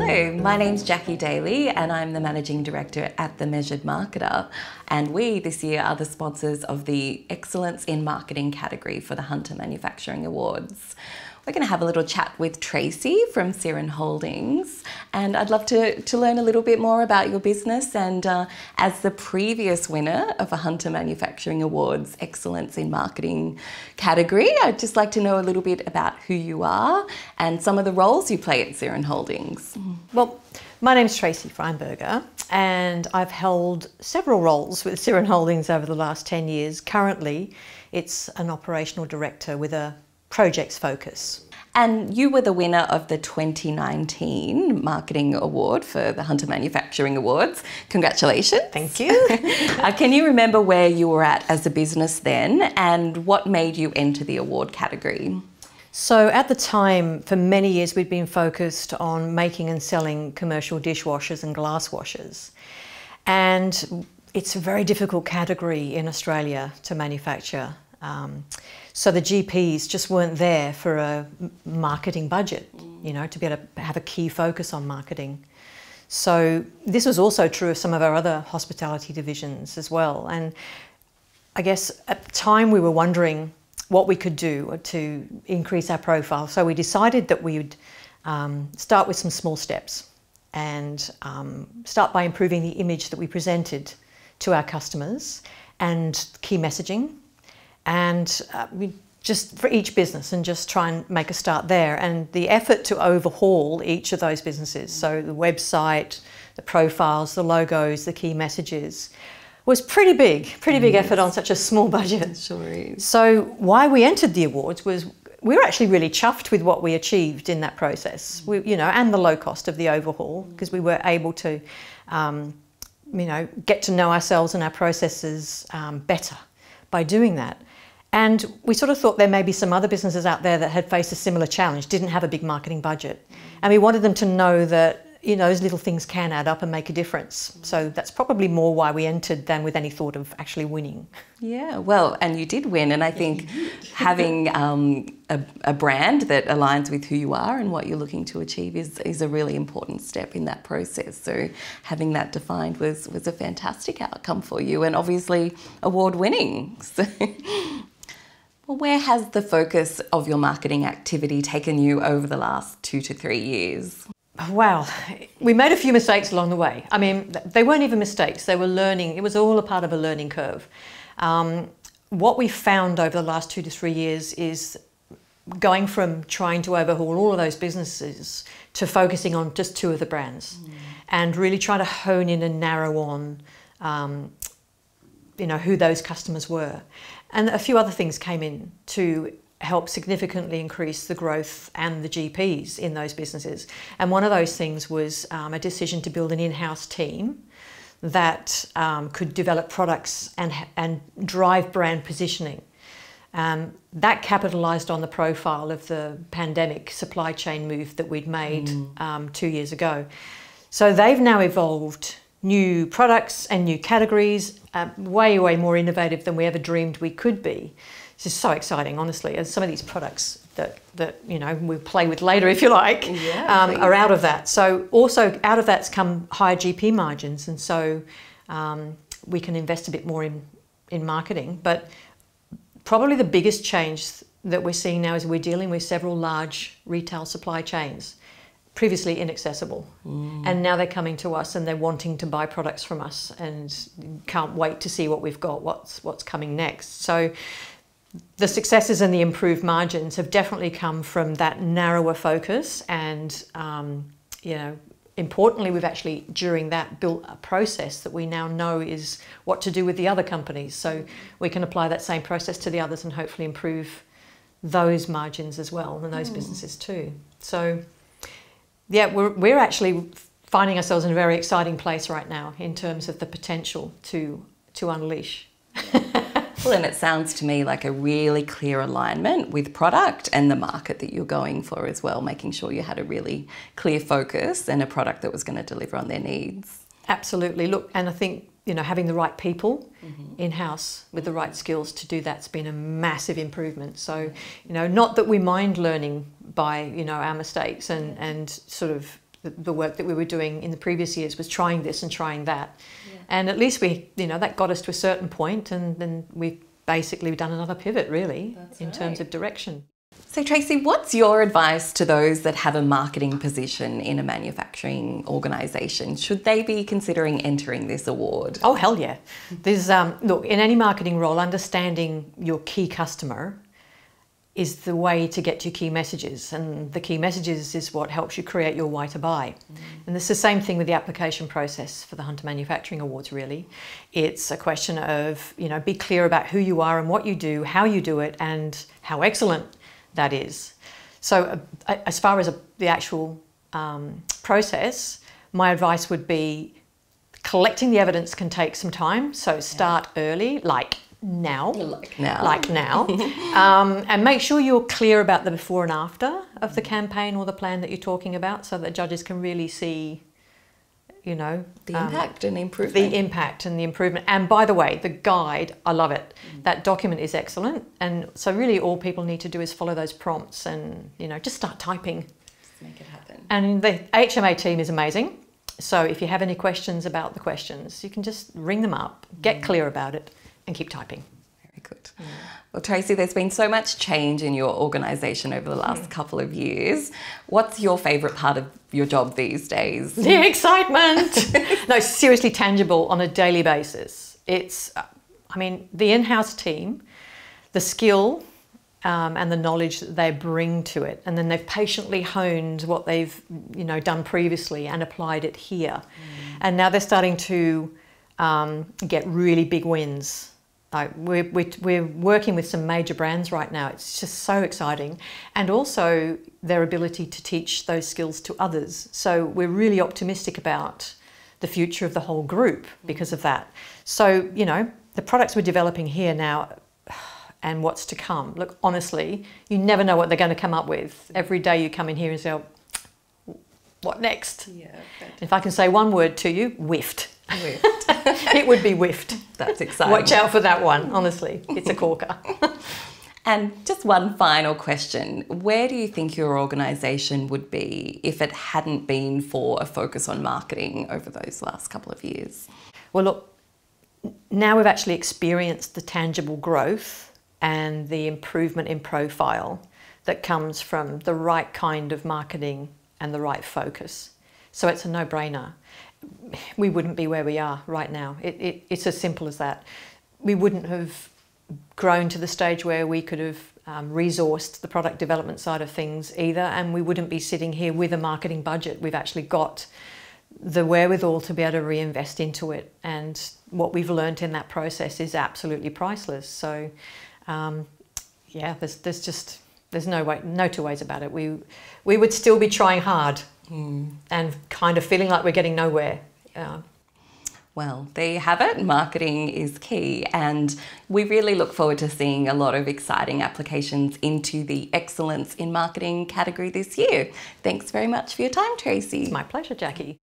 Hello, my name's Jackie Daly and I'm the Managing Director at The Measured Marketer, and we this year are the sponsors of the Excellence in Marketing category for the Hunter Manufacturing Awards. We're going to have a little chat with Tracy from Sirron Holdings, and I'd love to learn a little bit more about your business. And as the previous winner of a Hunter Manufacturing Awards Excellence in Marketing category, I'd just like to know a little bit about who you are and some of the roles you play at Sirron Holdings. Well, my name's Tracy Freinberger, and I've held several roles with Sirron Holdings over the last 10 years. Currently, it's an operational director with a projects focus. And you were the winner of the 2019 Marketing Award for the Hunter Manufacturing Awards. Congratulations. Thank you. Can you remember where you were at as a business then, and what made you enter the award category? So at the time, for many years, we'd been focused on making and selling commercial dishwashers and glass washers. And it's a very difficult category in Australia to manufacture. So the GPs just weren't there for a marketing budget, you know, to be able to have a key focus on marketing. So this was also true of some of our other hospitality divisions as well. And I guess at the time we were wondering what we could do to increase our profile. So we decided that we would start with some small steps and start by improving the image that we presented to our customers and key messaging. And we just for each business and just try and make a start there. And the effort to overhaul each of those businesses, so the website, the profiles, the logos, the key messages, was pretty big effort on such a small budget. Sure is. So why we entered the awards was we were actually really chuffed with what we achieved in that process, and the low cost of the overhaul, because we were able to, get to know ourselves and our processes better by doing that. And we sort of thought there may be some other businesses out there that had faced a similar challenge, didn't have a big marketing budget. And we wanted them to know that, those little things can add up and make a difference. So that's probably more why we entered than with any thought of actually winning. Yeah, well, and you did win. And I think having a brand that aligns with who you are and what you're looking to achieve is a really important step in that process. So having that defined was a fantastic outcome for you, and obviously award-winning. So, well, where has the focus of your marketing activity taken you over the last 2 to 3 years? Wow, we made a few mistakes along the way. I mean, they weren't even mistakes, they were learning. It was all a part of a learning curve. What we found over the last 2 to 3 years is going from trying to overhaul all of those businesses to focusing on just 2 of the brands and really try to hone in and narrow on who those customers were. And a few other things came in to help significantly increase the growth and the GPs in those businesses. And one of those things was a decision to build an in-house team that could develop products and drive brand positioning. That capitalised on the profile of the pandemic supply chain move that we'd made 2 years ago. So they've now evolved new products and new categories, way, way more innovative than we ever dreamed we could be. It's just so exciting, honestly. And some of these products that we'll play with later, if you like, are out of that. So also out of that's come higher GP margins, and so we can invest a bit more in marketing. But probably the biggest change that we're seeing now is we're dealing with several large retail supply chains, previously inaccessible. And now they're coming to us and they're wanting to buy products from us and can't wait to see what we've got, what's coming next. So the successes and the improved margins have definitely come from that narrower focus, and importantly, we've actually during that built a process that we now know is what to do with the other companies, so we can apply that same process to the others and hopefully improve those margins as well and those businesses too. So yeah, we're actually finding ourselves in a very exciting place right now in terms of the potential to unleash. Well, and it sounds to me like a really clear alignment with product and the market that you're going for as well, making sure you had a really clear focus and a product that was going to deliver on their needs. Absolutely. Look, and I think, having the right people in-house with the right skills to do that's been a massive improvement. So, not that we mind learning by, our mistakes and sort of the work that we were doing in the previous years was trying this and trying that. Yeah. And at least we, that got us to a certain point, and then we've basically done another pivot, really, in terms of direction. So Tracy, what's your advice to those that have a marketing position in a manufacturing organisation? Should they be considering entering this award? Oh, hell yeah. There's, look, in any marketing role, understanding your key customer is the way to get to key messages, and the key messages is what helps you create your why to buy. And it's the same thing with the application process for the Hunter Manufacturing Awards, really. It's a question of, be clear about who you are and what you do, how you do it, and how excellent that is. So as far as the actual process, my advice would be collecting the evidence can take some time, so start early, like now, and make sure you're clear about the before and after of the campaign or the plan that you're talking about, so that judges can really see, the impact and improvement. The impact and the improvement. And by the way, the guide, I love it. That document is excellent. And so really all people need to do is follow those prompts and, just start typing. Just make it happen. And the HMA team is amazing. So if you have any questions about the questions, you can just ring them up, get clear about it, and keep typing. Very good. Well, Tracy, there's been so much change in your organisation over the last couple of years. What's your favourite part of your job these days? The excitement! No, seriously tangible on a daily basis. It's, the in-house team, the skill and the knowledge that they bring to it, and then they've patiently honed what they've, done previously and applied it here. And now they're starting to get really big wins. We're working with some major brands right now. It's just so exciting. And also their ability to teach those skills to others. So we're really optimistic about the future of the whole group because of that. So, the products we're developing here now and what's to come. Look, honestly, you never know what they're going to come up with. Every day you come in here and say, what next? Yeah, if I can say one word to you, whiffed. It would be whiffed. That's exciting. Watch out for that one, honestly. It's a corker. And just one final question. Where do you think your organisation would be if it hadn't been for a focus on marketing over those last couple of years? Well, look, now we've actually experienced the tangible growth and the improvement in profile that comes from the right kind of marketing and the right focus. So it's a no-brainer. We wouldn't be where we are right now. It's as simple as that. We wouldn't have grown to the stage where we could have resourced the product development side of things either, and we wouldn't be sitting here with a marketing budget. We've actually got the wherewithal to be able to reinvest into it, and what we've learned in that process is absolutely priceless. So there's no two ways about it. We would still be trying hard and kind of feeling like we're getting nowhere. Well, there you have it. Marketing is key, and we really look forward to seeing a lot of exciting applications into the Excellence in Marketing category this year. Thanks very much for your time, Tracy. It's my pleasure, Jackie.